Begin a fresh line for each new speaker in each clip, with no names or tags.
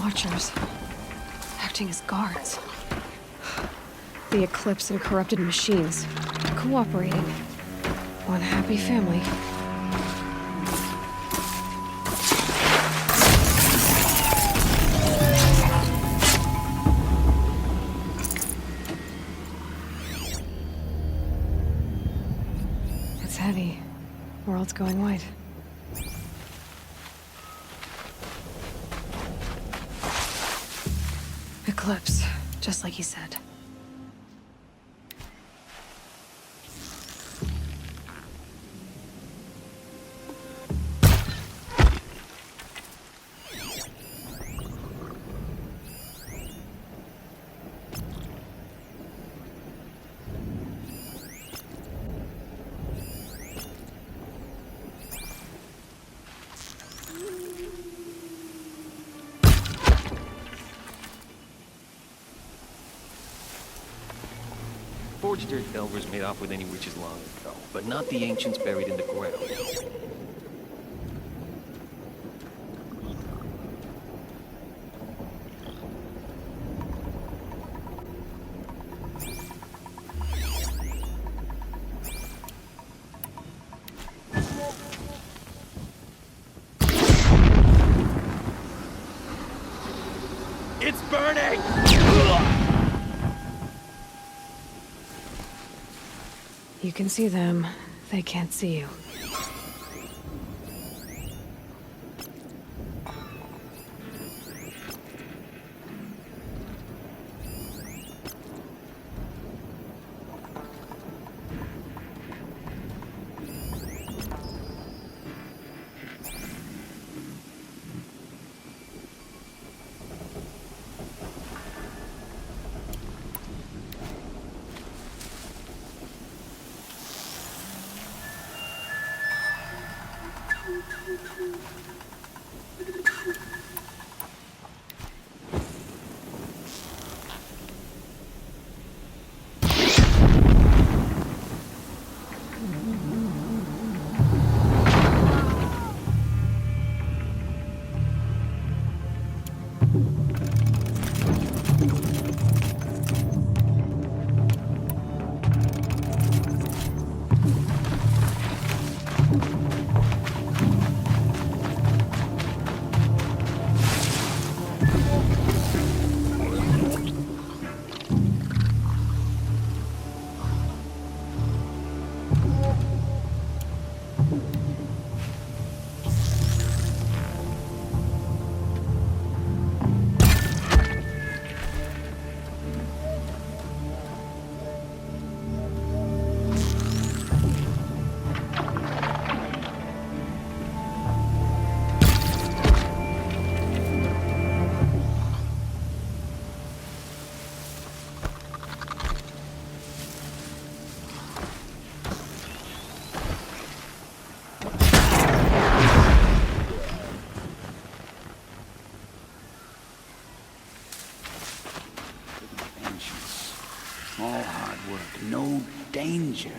Watchers. Acting as guards. The Eclipse and corrupted machines. Cooperating. One happy family. It's heavy. World's going white. Eclipse, just like he said.
Forged earth delvers made off with any witches long ago, but not the ancients buried in the ground. It's burning!
You can see them, they can't see you.
All hard work, no danger.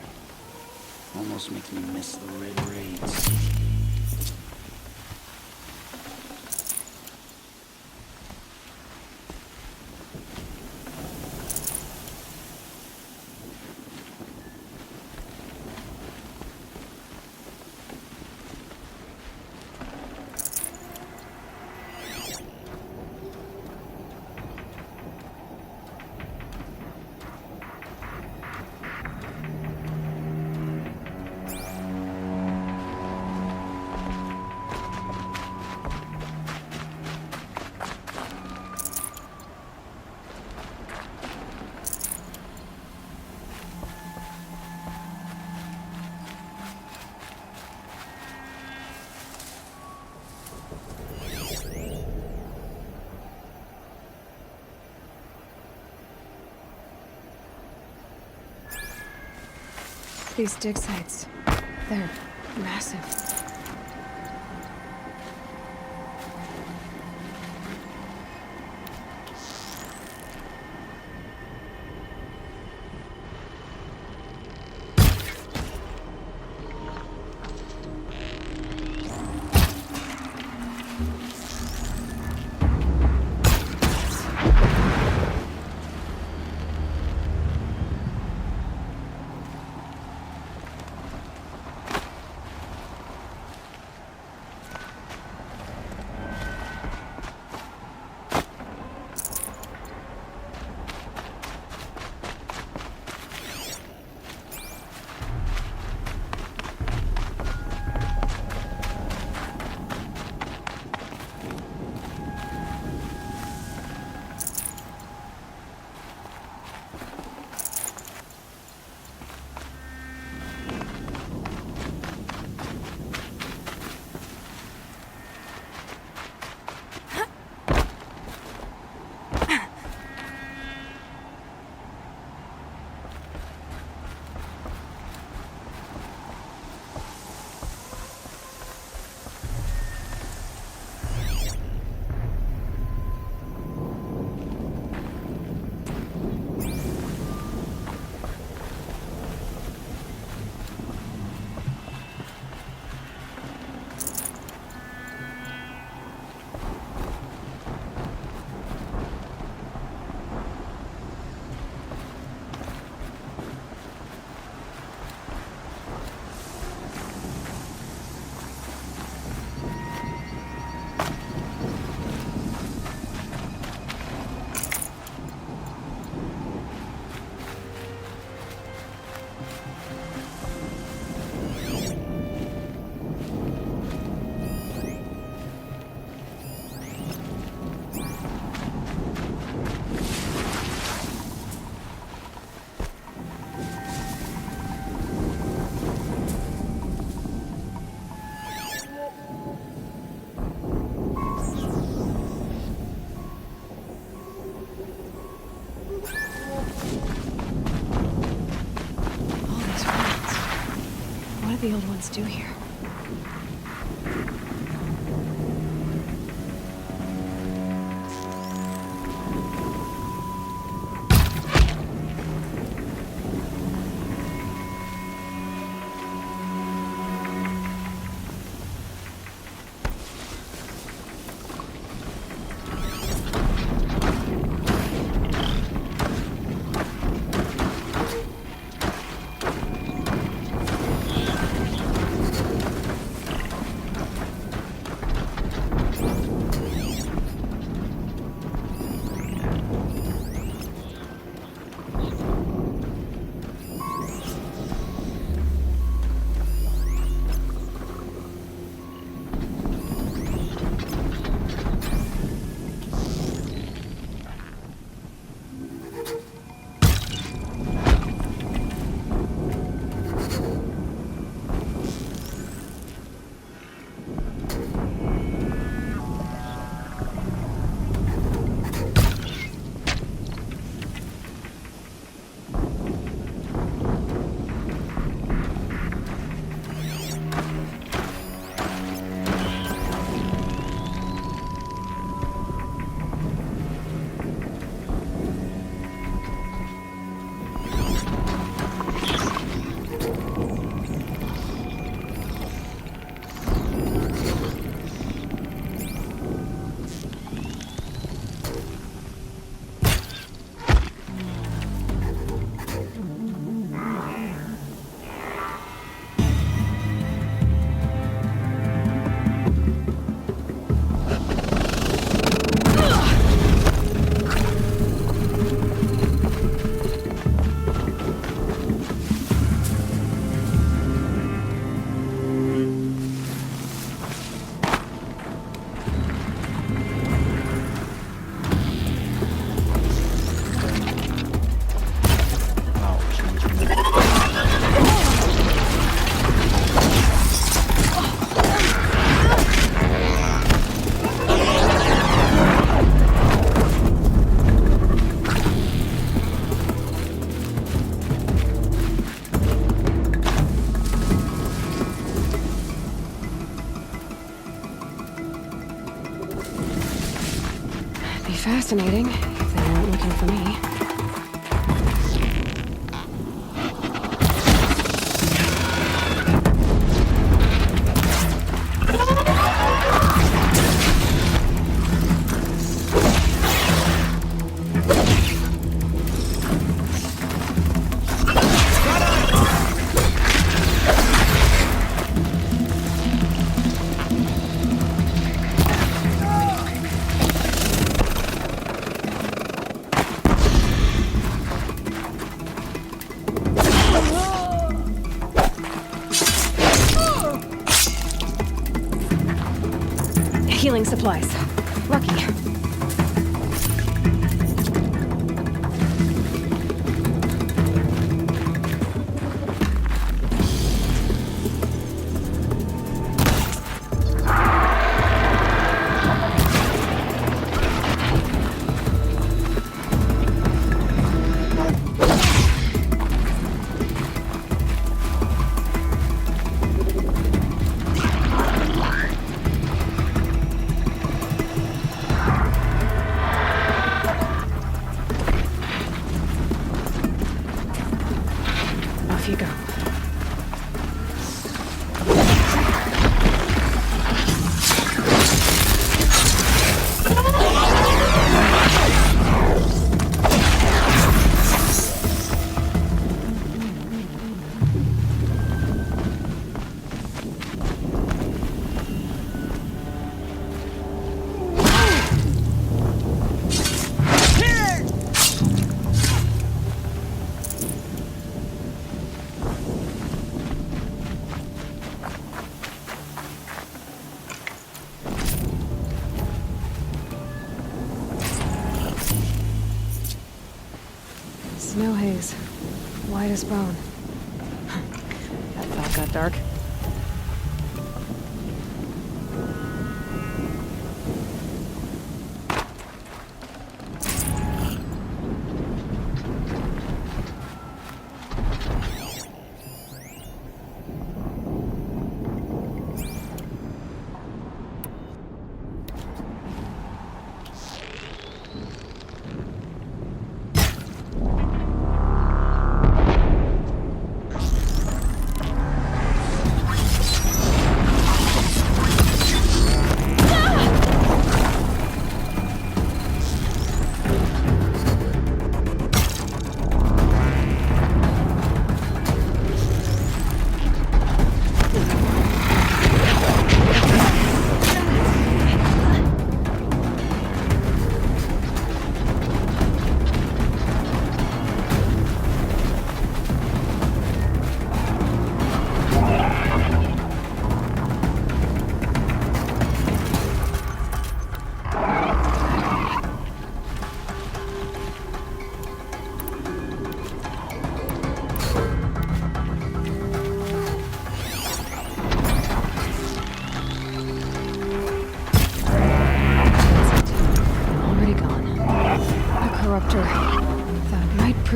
Almost makes me miss the red raids.
These dig sites, they're massive. the old ones do here? Fascinating, if they weren't looking for me. Healing supplies. Lucky. Off you go. Snow haze. White as bone. That thought got dark.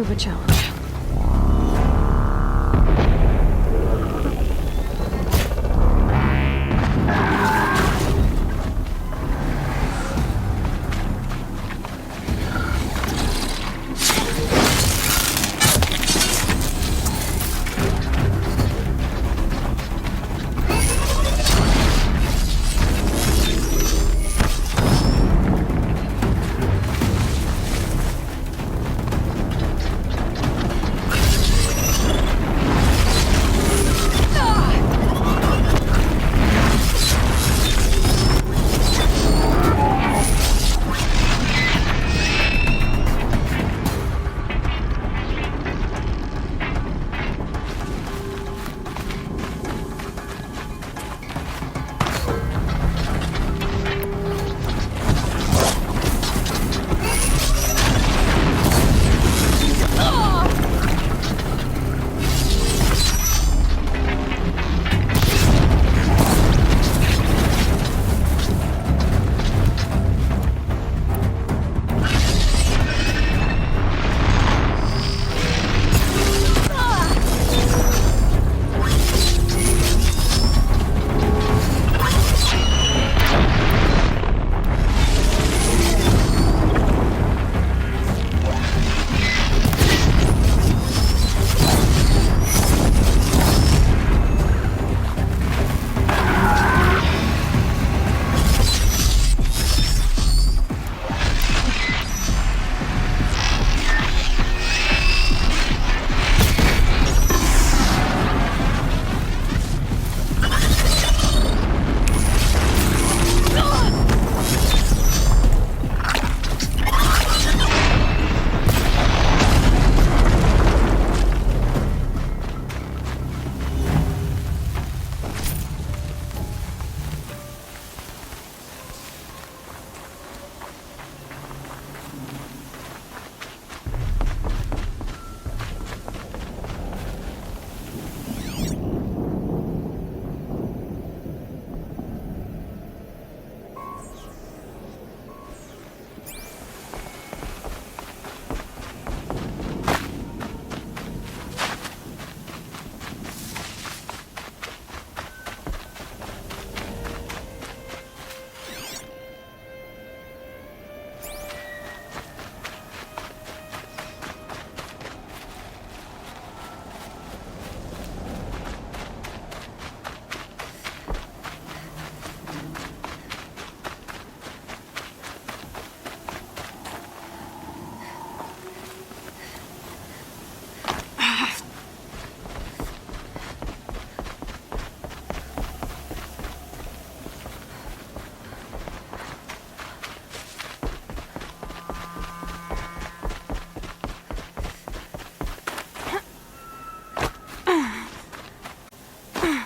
prove a challenge.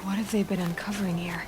What have they been uncovering here?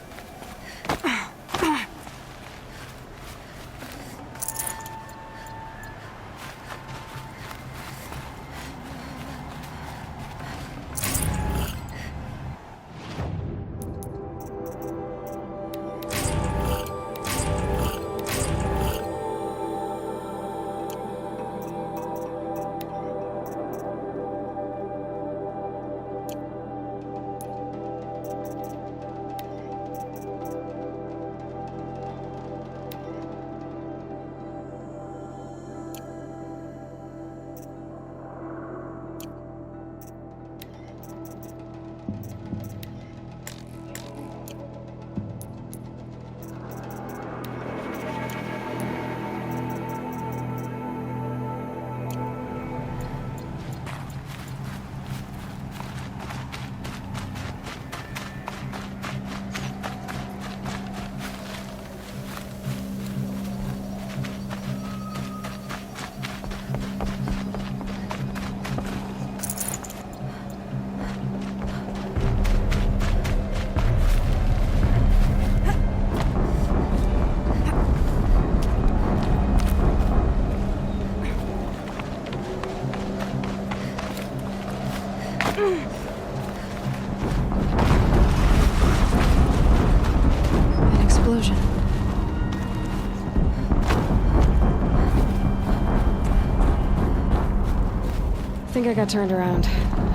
think I got turned around.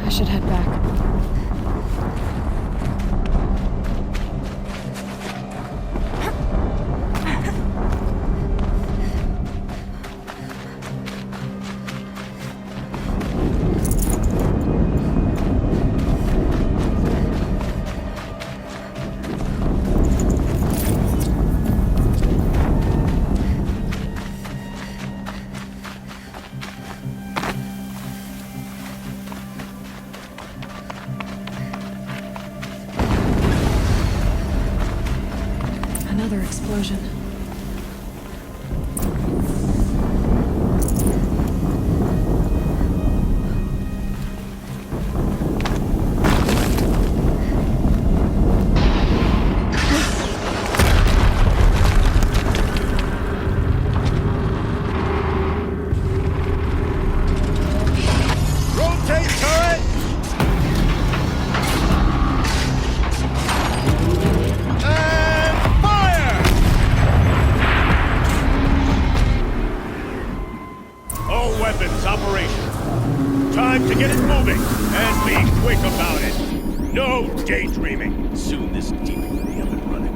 I should head back. Another explosion.
Rotate turret! And fire! All weapons operational. Time to get it moving, and be quick about it. No daydreaming.
Soon this demon will be up and running.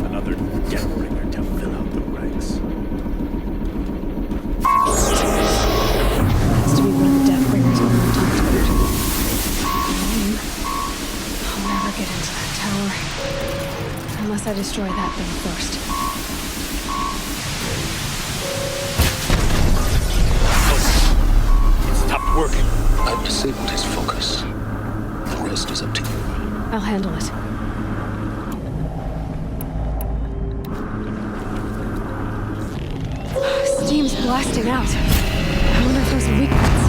Another Deathbringer to fill out the ranks.
Has to be one of the Deathbringers Olin talked about. Olin? I'll never get into that tower. Unless I destroy that thing first.
It stopped working.
I've disabled his focus. The rest is up to you.
I'll handle it. Steam's blasting out. I wonder if there's a weak points.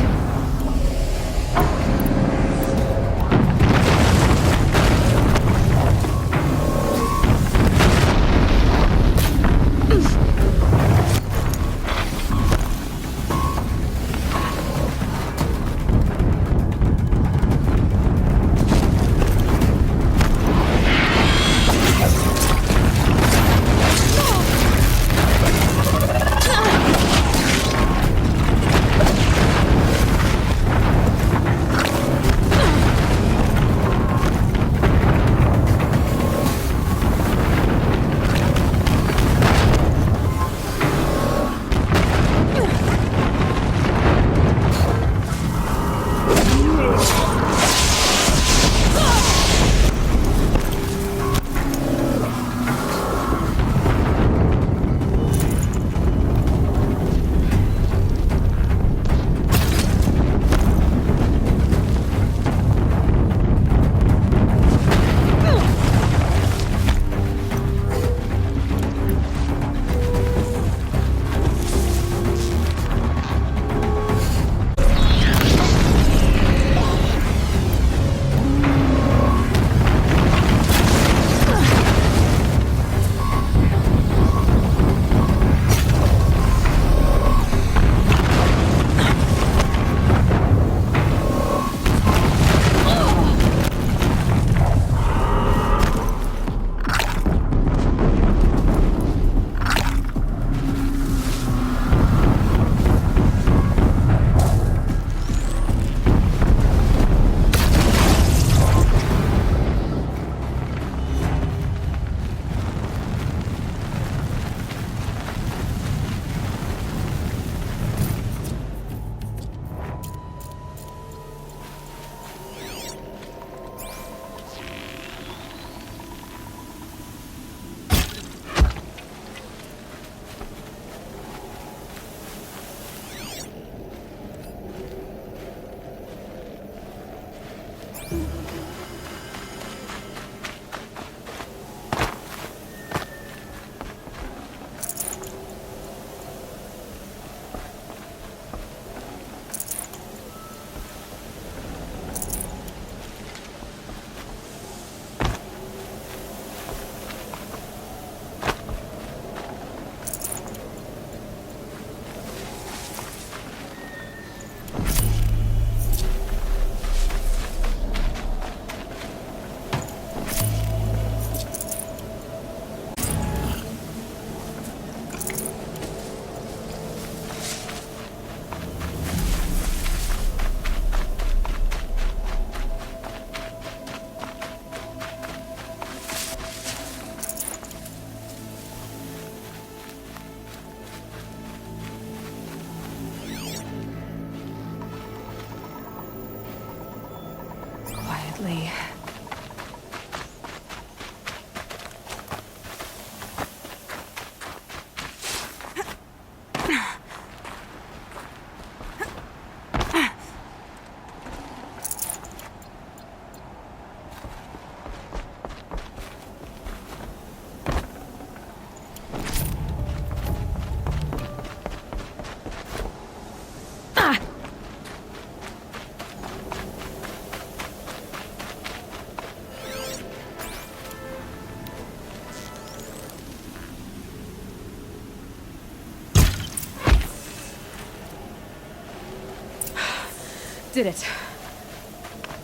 Did it.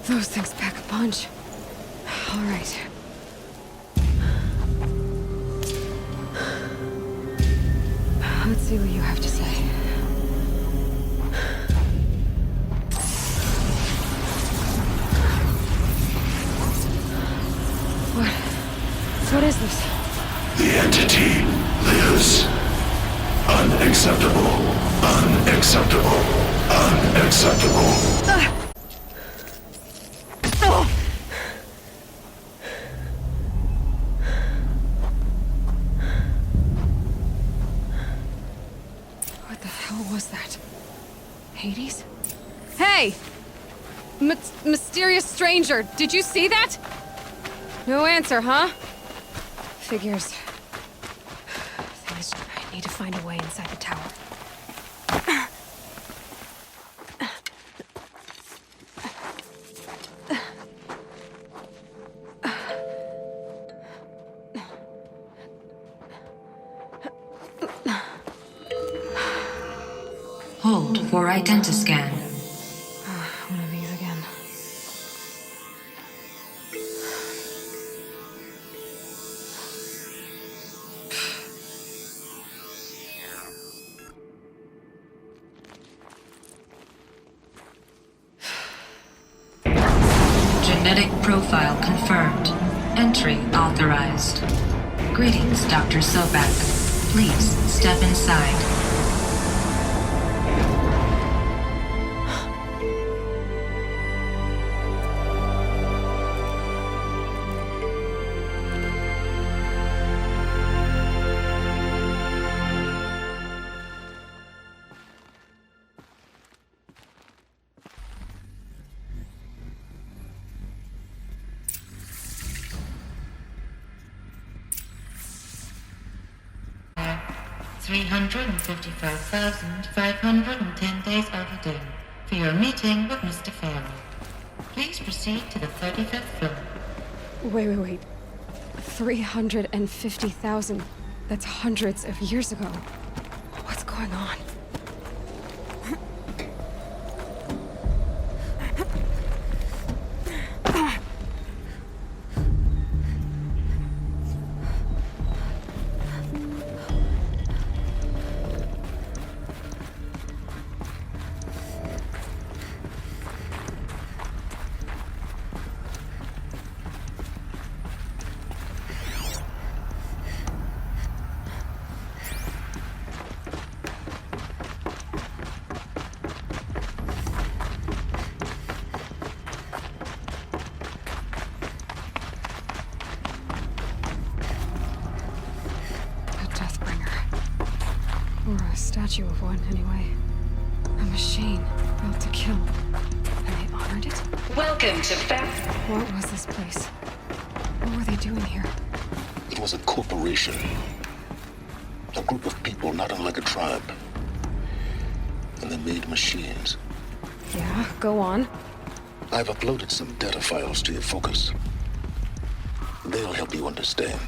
Those things pack a punch. All right. Let's see what you have to say. What is this?
The entity lives. Unacceptable. Unacceptable. Unacceptable.
What the hell was that? Hades? Hey! Mysterious stranger, did you see that? No answer, huh? Figures. Thing is, I need to find a way inside the tower.
Hold for identiscan.
One of these again.
Genetic profile confirmed. Entry authorized. Greetings, Dr. Sobek. Please step inside.
Uh, 355,510 days of the day for your meeting with Mr. Farrell. Please proceed to the 35th floor.
Wait. 350,000. That's hundreds of years ago. What's going on? Or a statue of one, anyway. A machine built to kill. And they honored it?
Welcome to
What was this place? What were they doing here?
It was a corporation. A group of people not unlike a tribe. And they made machines.
Yeah, go on.
I've uploaded some data files to your focus. They'll help you understand.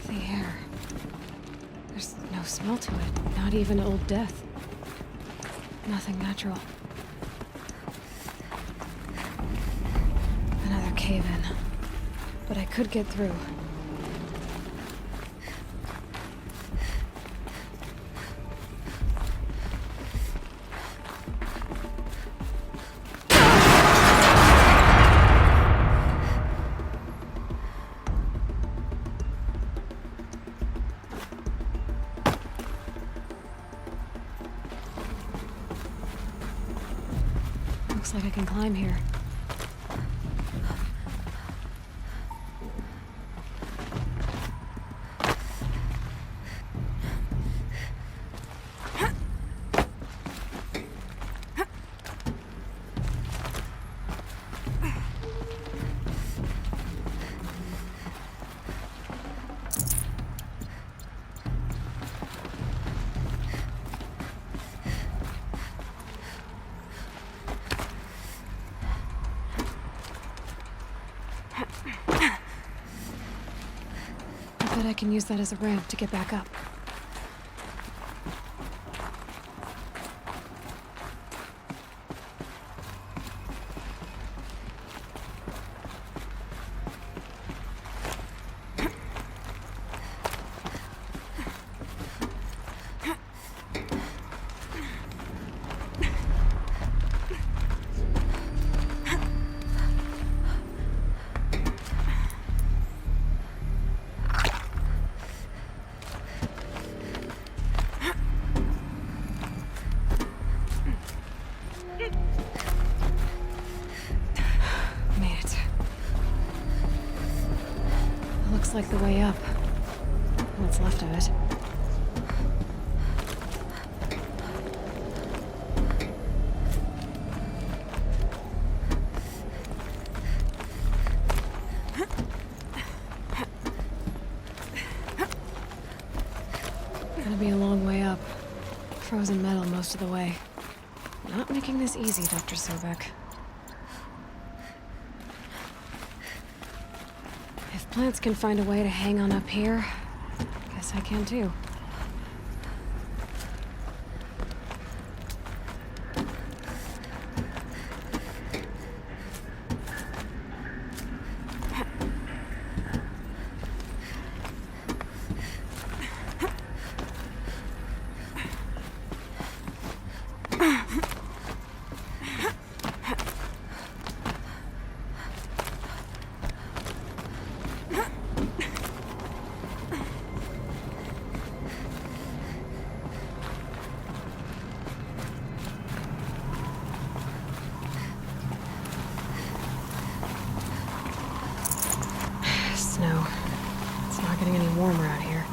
The air. There's no smell to it. Not even old death. Nothing natural. Another cave-in. But I could get through. Looks like I can climb here. I can use that as a ramp to get back up. Made it. Looks like the way up. What's left of it. Gonna be a long way up. Frozen metal most of the way. Not making this easy, Dr. Sobek. If plants can find a way to hang on up here, guess I can too. Snow. It's not getting any warmer out here.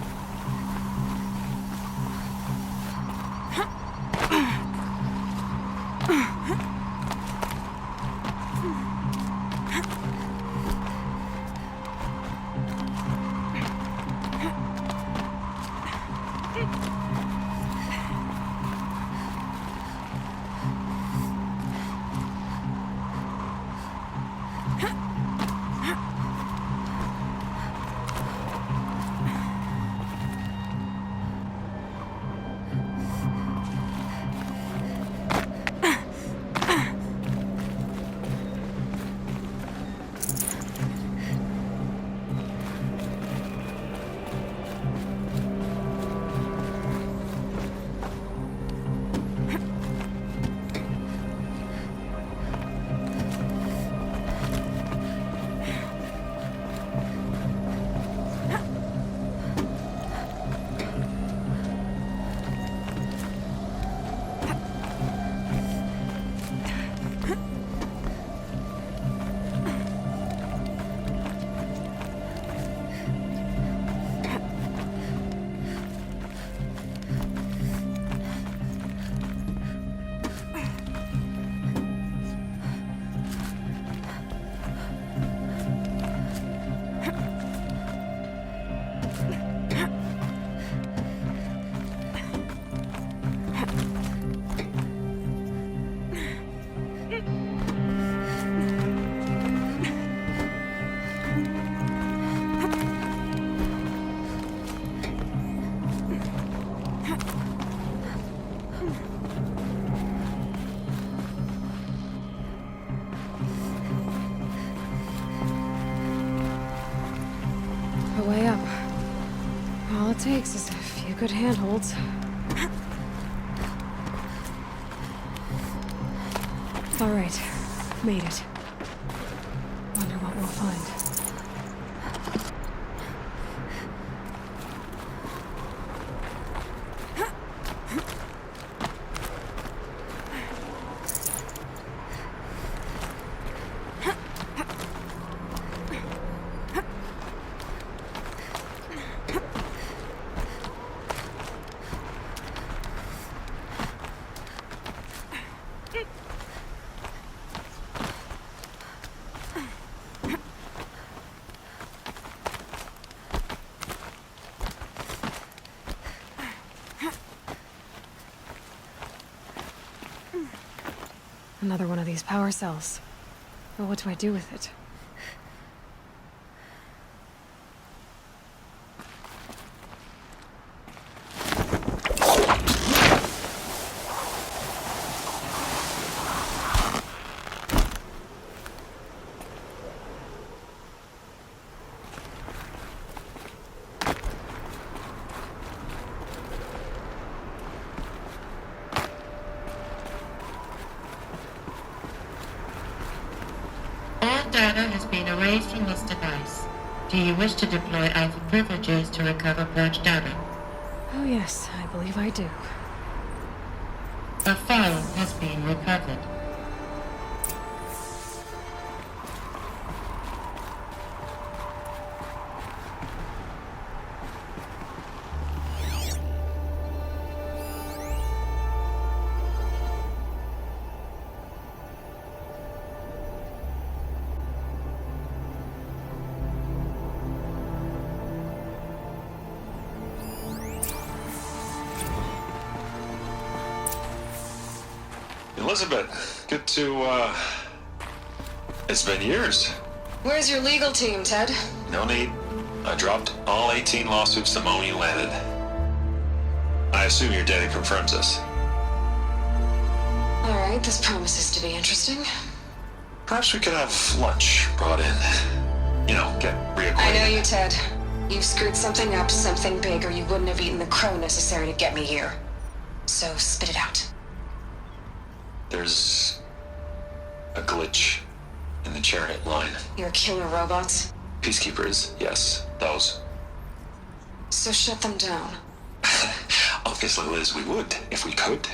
Way up. All it takes is a few good handholds. All right, made it. Wonder what we'll find. Another one of these power cells. But what do I do with it?
been erased from this device. Do you wish to deploy Alpha privileges to recover purged data?
Oh yes, I believe I do.
A file has been recovered.
Elizabeth, good to, it's been years.
Where's your legal team, Ted?
No need. I dropped all 18 lawsuits the moment you landed. I assume your data confirms this.
All right, this promises to be interesting.
Perhaps we could have lunch brought in. You know, get reacquainted.
I know you, Ted. You've screwed something up, something big, or you wouldn't have eaten the crow necessary to get me here. So spit it out.
There's a glitch in the chariot line.
Your killer robots?
Peacekeepers, yes, those.
So shut them down.
Obviously, Liz, we would, if we could.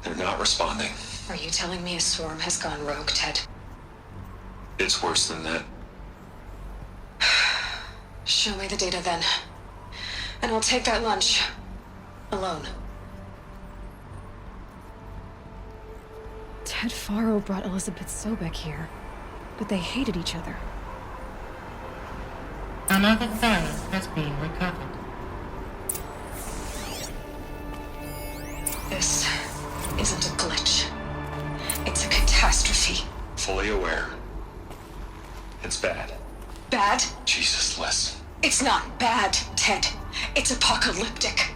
They're not responding.
Are you telling me a swarm has gone rogue, Ted?
It's worse than that.
Show me the data then. And I'll take that lunch. Alone.
Ted Faro brought Elizabeth Sobek here, but they hated each other.
Another file has been recovered.
This isn't a glitch. It's a catastrophe.
Fully aware. It's bad.
Bad?
Jesus, Liz.
It's not bad, Ted. It's apocalyptic.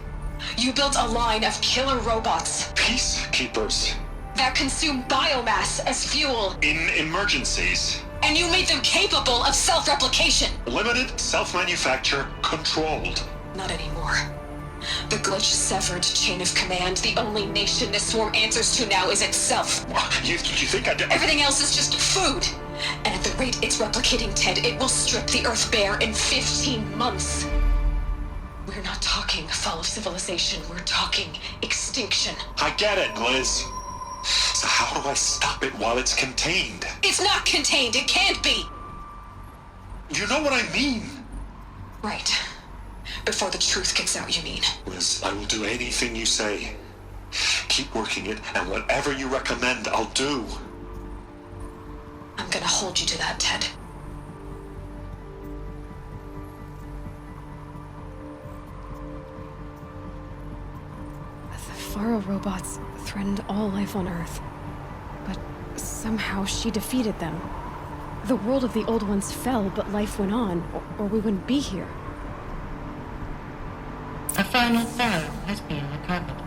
You built a line of killer robots
Peacekeepers.
that consume biomass as fuel,
In emergencies.
and you made them capable of self-replication.
Limited, self-manufacture, controlled.
Not anymore. The glitch severed chain of command. The only nation this swarm answers to now is itself.
You think I did?
Everything else is just food. And at the rate it's replicating, Ted, it will strip the Earth bare in 15 months. We're not talking fall of civilization. We're talking extinction.
I get it, Liz. So how do I stop it while it's contained?
It's not contained. It can't be.
You know what I mean.
Right. Before the truth gets out, you mean?
Liz, I will do anything you say. Keep working it, and whatever you recommend, I'll do.
I'm gonna hold you to that, Ted.
The Faro robots threatened all life on Earth, but somehow she defeated them. The world of the old ones fell, but life went on, or we wouldn't be here.
A final file has been recovered.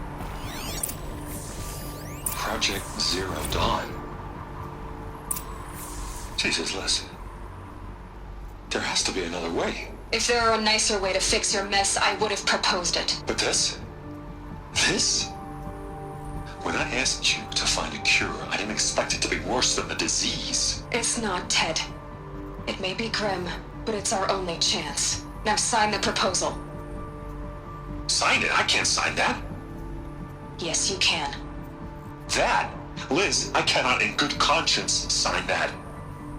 Project Zero Dawn. Jesus, Liz. There has to be another way.
If there were a nicer way to fix your mess, I would have proposed it.
But this? This? When I asked you to find a cure, I didn't expect it to be worse than the disease.
It's not, Ted. It may be grim, but it's our only chance. Now sign the proposal.
Sign it? I can't sign that.
Yes, you can.
That? Liz, I cannot in good conscience sign that.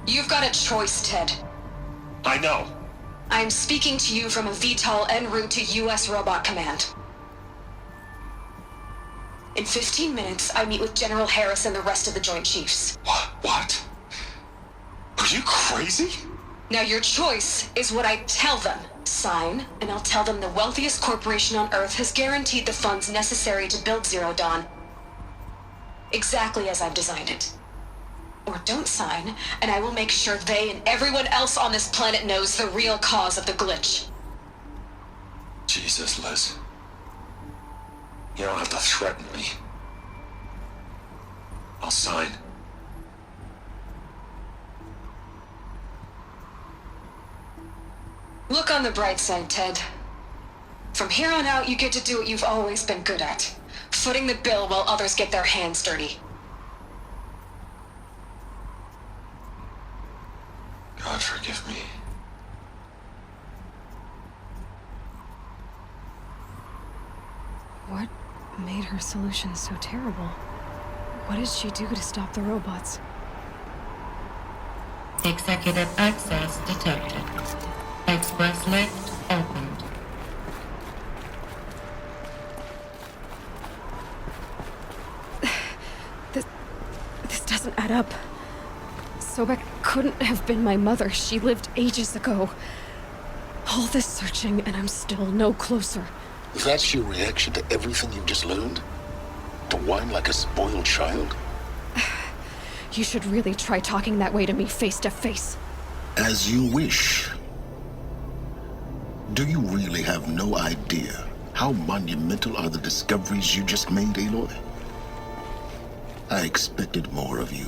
You've got a choice, Ted.
I know.
I'm speaking to you from a VTOL en route to U.S. Robot Command. In 15 minutes, I meet with General Harris and the rest of the Joint Chiefs.
What? Are you crazy?
Now your choice is what I tell them. Sign, and I'll tell them the wealthiest corporation on Earth has guaranteed the funds necessary to build Zero Dawn. Exactly as I've designed it. Or don't sign, and I will make sure they and everyone else on this planet knows the real cause of the glitch.
Jesus, Liz. You don't have to threaten me. I'll sign.
Look on the bright side, Ted. From here on out, you get to do what you've always been good at. Footing the bill while others get their hands dirty.
made her solution so terrible? What did she do to stop the robots?
Executive access detected. Express lift opened.
This doesn't add up. Sobek couldn't have been my mother. She lived ages ago. All this searching, and I'm still no closer.
That's your reaction to everything you've just learned? To whine like a spoiled child?
You should really try talking that way to me face to face.
As you wish. Do you really have no idea how monumental are the discoveries you just made, Aloy? I expected more of you.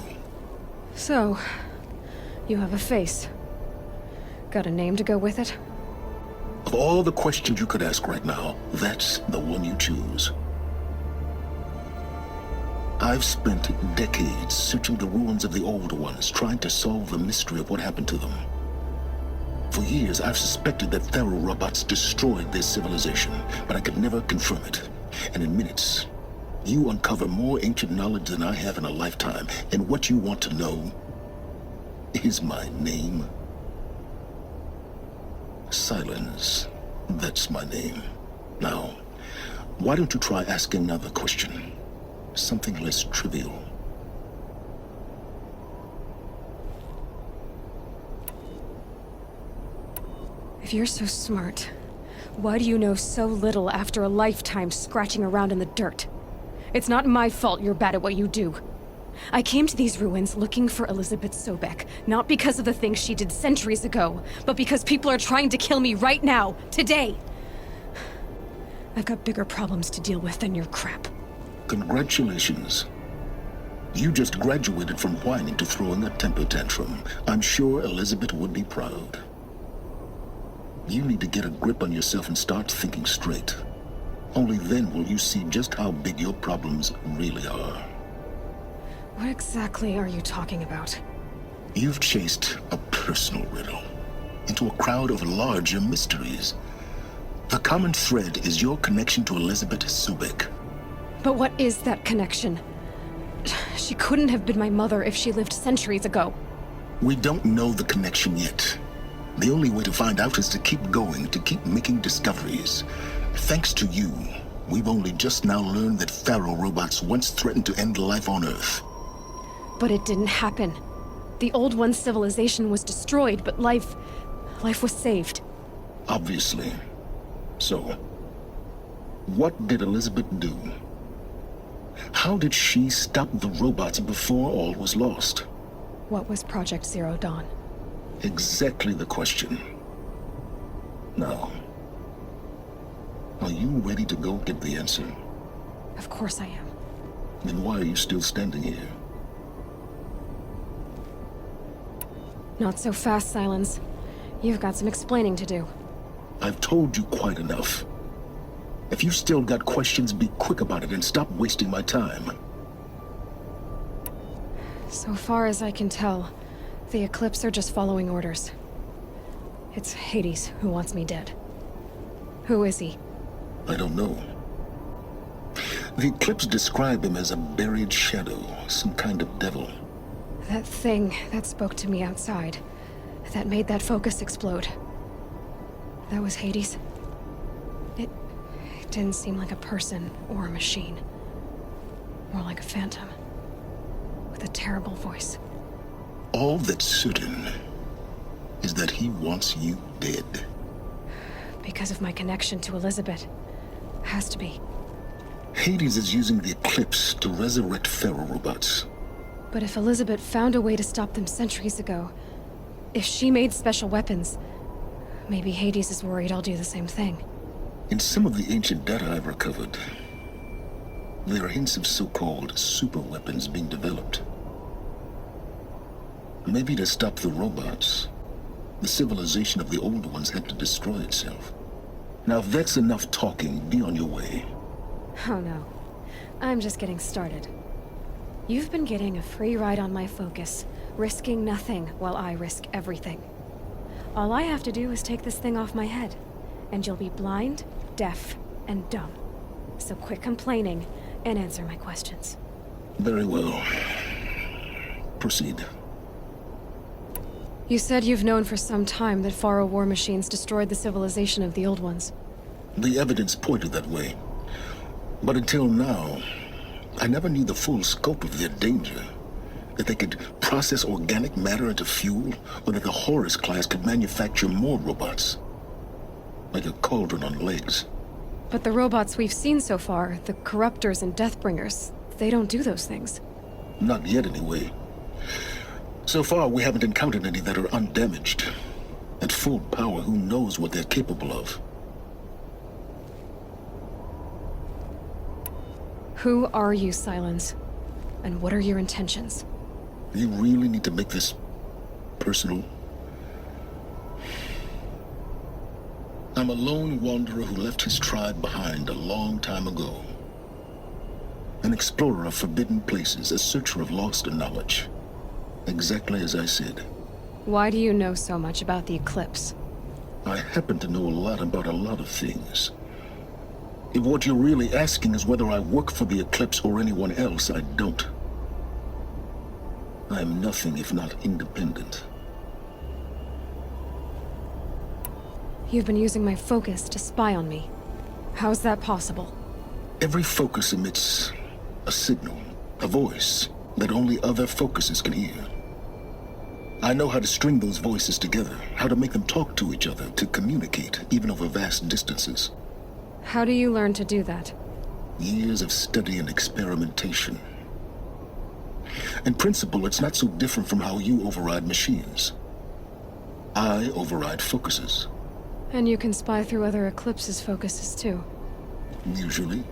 So, you have a face. Got a name to go with it?
Of all the questions you could ask right now, that's the one you choose. I've spent decades searching the ruins of the old ones, trying to solve the mystery of what happened to them. For years, I've suspected that Faro robots destroyed their civilization, but I could never confirm it. And in minutes, you uncover more ancient knowledge than I have in a lifetime, and what you want to know is my name. Silence. That's my name. Now, why don't you try asking another question? Something less trivial.
If you're so smart, why do you know so little after a lifetime scratching around in the dirt? It's not my fault you're bad at what you do. I came to these ruins looking for Elizabeth Sobek, not because of the things she did centuries ago, but because people are trying to kill me right now, today. I've got bigger problems to deal with than your crap.
Congratulations. You just graduated from whining to throwing a temper tantrum. I'm sure Elizabeth would be proud. You need to get a grip on yourself and start thinking straight. Only then will you see just how big your problems really are.
What exactly are you talking about?
You've chased a personal riddle into a crowd of larger mysteries. The common thread is your connection to Elizabeth Sobek.
But what is that connection? She couldn't have been my mother if she lived centuries ago.
We don't know the connection yet. The only way to find out is to keep going, to keep making discoveries. Thanks to you, we've only just now learned that Faro robots once threatened to end life on Earth.
But it didn't happen. The Old One's civilization was destroyed, but life was saved.
Obviously. So, what did Elizabeth do? How did she stop the robots before all was lost?
What was Project Zero Dawn?
Exactly the question. Now, are you ready to go get the answer?
Of course I am.
Then why are you still standing here?
Not so fast, Silence. You've got some explaining to do.
I've told you quite enough. If you've still got questions, be quick about it and stop wasting my time.
So far as I can tell, the Eclipse are just following orders. It's Hades who wants me dead. Who is he?
I don't know. The Eclipse describe him as a buried shadow, some kind of devil.
That thing that spoke to me outside, that made that focus explode. That was Hades. It didn't seem like a person or a machine. More like a phantom. With a terrible voice.
All that's certain is that he wants you dead.
Because of my connection to Elizabeth. Has to be.
Hades is using the Eclipse to resurrect Faro robots.
But if Elizabeth found a way to stop them centuries ago, if she made special weapons, maybe Hades is worried I'll do the same thing.
In some of the ancient data I've recovered, there are hints of so-called super weapons being developed. Maybe to stop the robots, the civilization of the old ones had to destroy itself. Now if that's enough talking, be on your way.
Oh no. I'm just getting started. You've been getting a free ride on my focus, risking nothing while I risk everything. All I have to do is take this thing off my head, and you'll be blind, deaf, and dumb. So quit complaining and answer my questions.
Very well. Proceed.
You said you've known for some time that Faro war machines destroyed the civilization of the Old Ones.
The evidence pointed that way. But until now, I never knew the full scope of their danger. That they could process organic matter into fuel, or that the Horus class could manufacture more robots. Like a cauldron on legs.
But the robots we've seen so far, the Corruptors and Deathbringers, they don't do those things.
Not yet, anyway. So far, we haven't encountered any that are undamaged. At full power, who knows what they're capable of?
Who are you, Silence? And what are your intentions?
You really need to make this personal? I'm a lone wanderer who left his tribe behind a long time ago. An explorer of forbidden places, a searcher of lost knowledge. Exactly as I said.
Why do you know so much about the Eclipse?
I happen to know a lot about a lot of things. If what you're really asking is whether I work for the Eclipse or anyone else, I don't. I am nothing if not independent.
You've been using my focus to spy on me. How's that possible?
Every focus emits a signal, a voice, that only other focuses can hear. I know how to string those voices together, how to make them talk to each other, to communicate, even over vast distances.
How do you learn to do that?
Years of study and experimentation. In principle, it's not so different from how you override machines. I override focuses.
And you can spy through other Eclipse's focuses too.
Usually.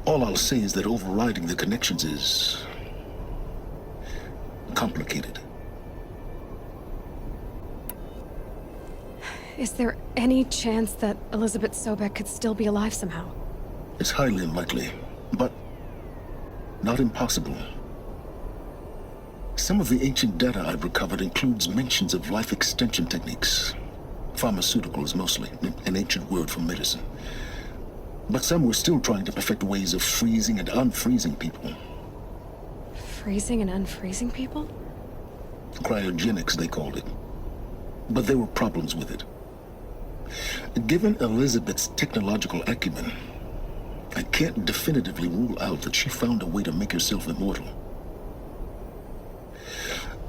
All I'll say is that overriding the connections is complicated.
Is there any chance that Elizabeth Sobek could still be alive somehow?
It's highly unlikely, but not impossible. Some of the ancient data I've recovered includes mentions of life extension techniques. Pharmaceuticals, mostly, an ancient word for medicine. But some were still trying to perfect ways of freezing and unfreezing people.
Freezing and unfreezing people?
Cryogenics, they called it. But there were problems with it. Given Elizabeth's technological acumen, I can't definitively rule out that she found a way to make herself immortal.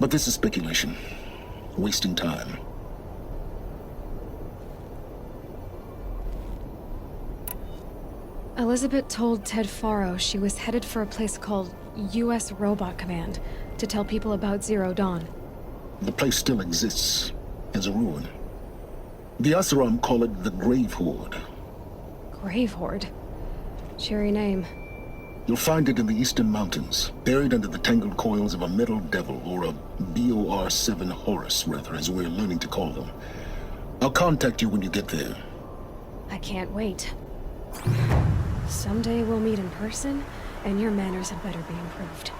But this is speculation. Wasting time.
Elizabeth told Ted Faro she was headed for a place called U.S. Robot Command to tell people about Zero Dawn.
The place still exists as a ruin. The Asaram call it the Grave Horde.
Grave Horde? Cheery name.
You'll find it in the Eastern Mountains, buried under the tangled coils of a metal devil, or a BOR-7 Horus, rather, as we're learning to call them. I'll contact you when you get there.
I can't wait. Someday we'll meet in person, and your manners had better be improved.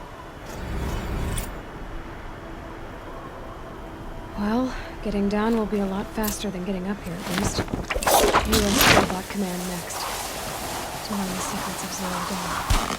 Well, getting down will be a lot faster than getting up here, at least. U.S. Robot Command next. To learn the secrets of Zero Dawn.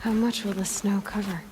How much will the snow cover?